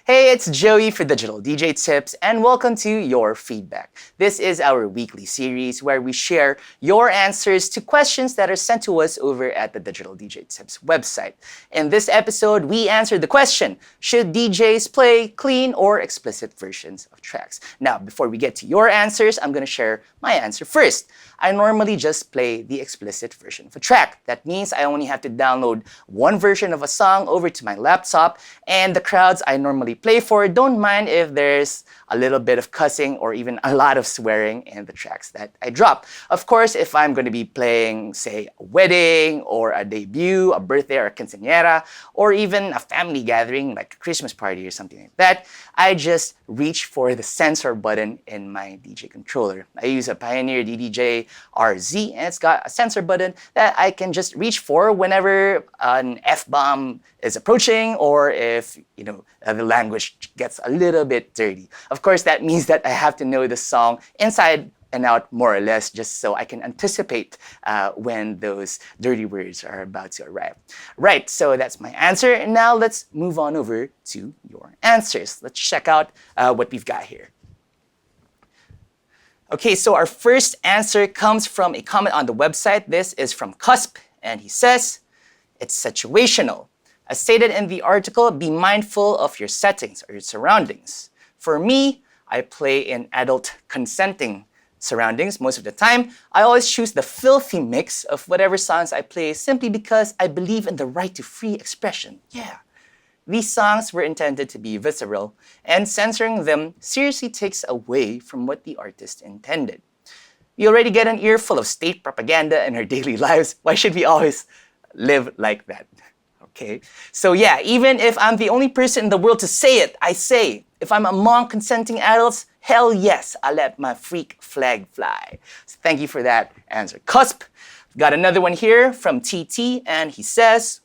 Hey, it's Joey for Digital DJ Tips, and welcome to Your Feedback. This is our weekly series where we share your answers to questions that are sent to us over at the Digital DJ Tips website. In this episode, we answered the question, should DJs play clean or explicit versions of tracks? Now, before we get to your answers, I'm going to share my answer first. I normally just play the explicit version of a track. That means I only have to download one version of a song over to my laptop, and the crowds I normally play for don't mind if there's a little bit of cussing or even a lot of swearing in the tracks that I drop. Of course, if I'm going to be playing, say, a wedding or a debut, a birthday or a quinceañera, or even a family gathering like a Christmas party or something like that, I just reach for the censor button in my DJ controller. I use a Pioneer DDJ RZ, and it's got a censor button that I can just reach for whenever an F-bomb is approaching, or if the language gets a little bit dirty. Of course, that means that I have to know the song inside and out more or less, just so I can anticipate when those dirty words are about to arrive. Right, so that's my answer. And now let's move on over to your answers. Let's check out what we've got here. Okay, so our first answer comes from a comment on the website. This is from Cusp, and he says, it's situational. As stated in the article, be mindful of your settings or your surroundings. For me, I play in adult consenting surroundings most of the time. I always choose the filthy mix of whatever songs I play simply because I believe in the right to free expression. Yeah. These songs were intended to be visceral, and censoring them seriously takes away from what the artist intended. We already get an earful of state propaganda in our daily lives. Why should we always live like that? Okay, so yeah, even if I'm the only person in the world to say it, I say, if I'm among consenting adults, hell yes, I let my freak flag fly. So thank you for that answer. Cusp. Got another one here from TT, and he says,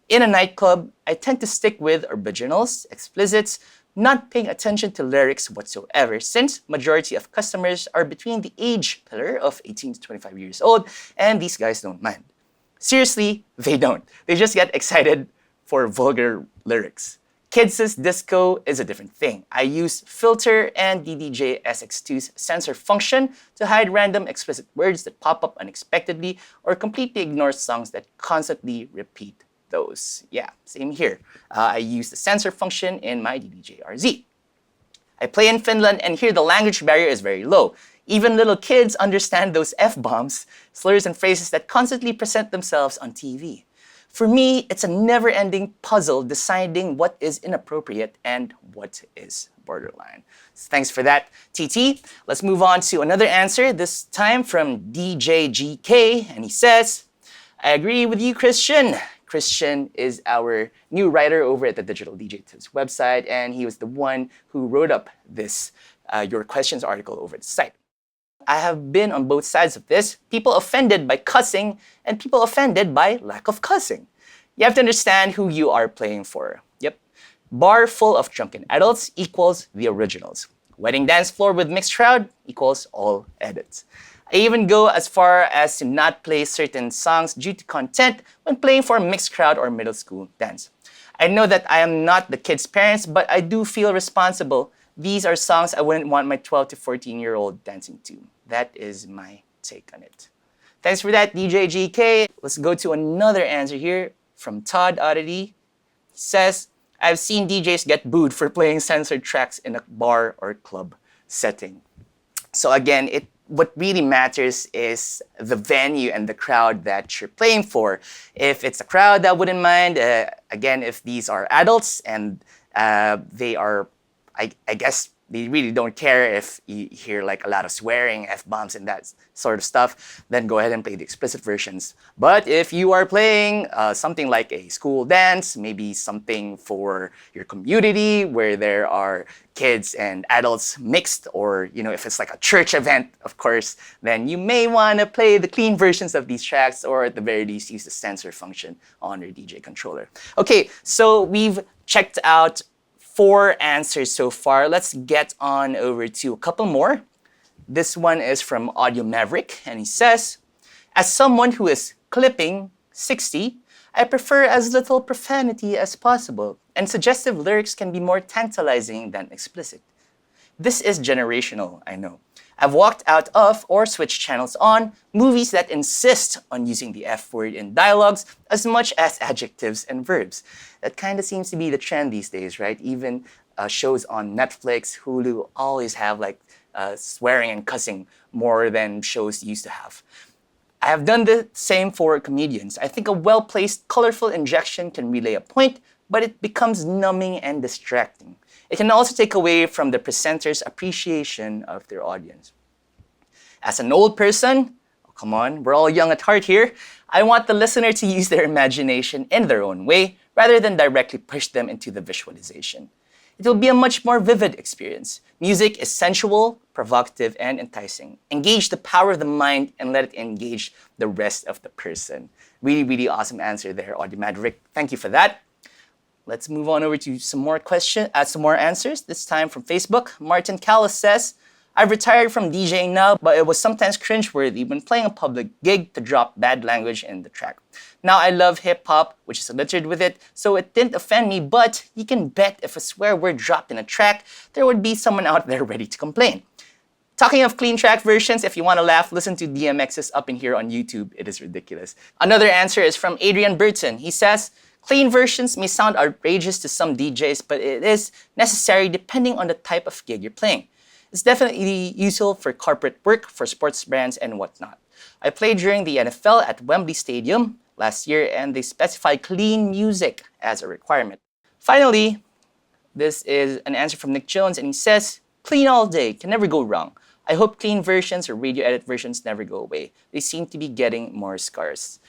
in a nightclub, I tend to stick with originals, explicits, not paying attention to lyrics whatsoever, since majority of customers are between the age pillar of 18 to 25 years old, and these guys don't mind. Seriously, they don't. They just get excited for vulgar lyrics. Kids' disco is a different thing. I use Filter and DDJ SX2's censor function to hide random explicit words that pop up unexpectedly or completely ignore songs that constantly repeat those. Yeah, same here. I use the censor function in my DDJ RZ. I play in Finland, and here the language barrier is very low. Even little kids understand those F-bombs, slurs and phrases that constantly present themselves on TV. For me, it's a never-ending puzzle deciding what is inappropriate and what is borderline. So thanks for that, TT. Let's move on to another answer, this time from DJGK, and he says, I agree with you, Christian. Christian is our new writer over at the Digital DJ Tips website, and he was the one who wrote up this Your Questions article over the site. I have been on both sides of this, people offended by cussing and people offended by lack of cussing. You have to understand who you are playing for. Yep. Bar full of drunken adults equals the originals. Wedding dance floor with mixed crowd equals all edits. I even go as far as to not play certain songs due to content when playing for a mixed crowd or middle school dance. I know that I am not the kids' parents, but I do feel responsible. These are songs I wouldn't want my 12 to 14-year-old dancing to. That is my take on it. Thanks for that, DJ GK. Let's go to another answer here from Todd Oddity. He says, I've seen DJs get booed for playing censored tracks in a bar or club setting. So again, what really matters is the venue and the crowd that you're playing for. If it's a crowd that wouldn't mind, again, if these are adults and they are, I guess, they really don't care if you hear like a lot of swearing, F-bombs and that sort of stuff, then go ahead and play the explicit versions. But if you are playing something like a school dance, maybe something for your community where there are kids and adults mixed, or if it's like a church event, of course, then you may want to play the clean versions of these tracks, or at the very least use the censor function on your DJ controller. Okay, so we've checked out 4 answers so far. Let's get on over to a couple more. This one is from Audio Maverick, and he says, as someone who is clipping 60, I prefer as little profanity as possible, and suggestive lyrics can be more tantalizing than explicit. This is generational, I know. I've walked out of or switched channels on movies that insist on using the F word in dialogues as much as adjectives and verbs. That kind of seems to be the trend these days, right? Even shows on Netflix, Hulu always have like swearing and cussing more than shows used to have. I have done the same for comedians. I think a well-placed, colorful injection can relay a point, but it becomes numbing and distracting. It can also take away from the presenter's appreciation of their audience. As an old person, oh, come on, we're all young at heart here, I want the listener to use their imagination in their own way rather than directly push them into the visualization. It will be a much more vivid experience. Music is sensual, provocative, and enticing. Engage the power of the mind and let it engage the rest of the person. Really, really awesome answer there, Audimadrick. Thank you for that. Let's move on over to some more answers, this time from Facebook. Martin Callis says, I've retired from DJing now, but it was sometimes cringeworthy when playing a public gig to drop bad language in the track. Now I love hip-hop, which is littered with it, so it didn't offend me, but you can bet if a swear word dropped in a track, there would be someone out there ready to complain. Talking of clean track versions, if you want to laugh, listen to DMX's Up in Here on YouTube. It is ridiculous. Another answer is from Adrian Burton. He says, clean versions may sound outrageous to some DJs, but it is necessary depending on the type of gig you're playing. It's definitely useful for corporate work, for sports brands, and whatnot. I played during the NFL at Wembley Stadium last year, and they specified clean music as a requirement. Finally, this is an answer from Nick Jones, and he says, clean all day, can never go wrong. I hope clean versions or radio edit versions never go away. They seem to be getting more scarce.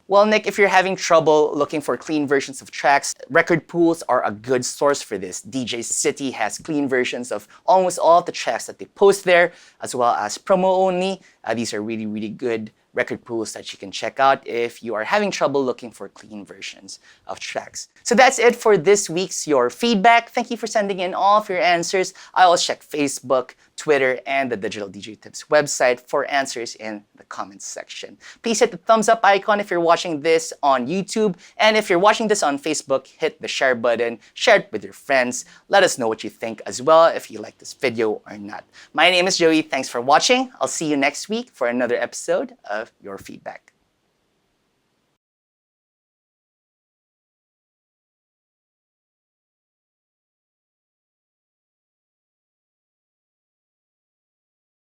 Well, Nick, if you're having trouble looking for clean versions of tracks, record pools are a good source for this. DJ City has clean versions of almost all of the tracks that they post there, as well as promo only. These are really, really good record pools that you can check out if you are having trouble looking for clean versions of tracks. So that's it for this week's Your Feedback. Thank you for sending in all of your answers. I always check Facebook, Twitter, and the Digital DJ Tips website for answers in the comments section. Please hit the thumbs up icon if you're watching this on YouTube. And if you're watching this on Facebook, hit the share button, share it with your friends. Let us know what you think as well, if you like this video or not. My name is Joey. Thanks for watching. I'll see you next week for another episode of Your Feedback.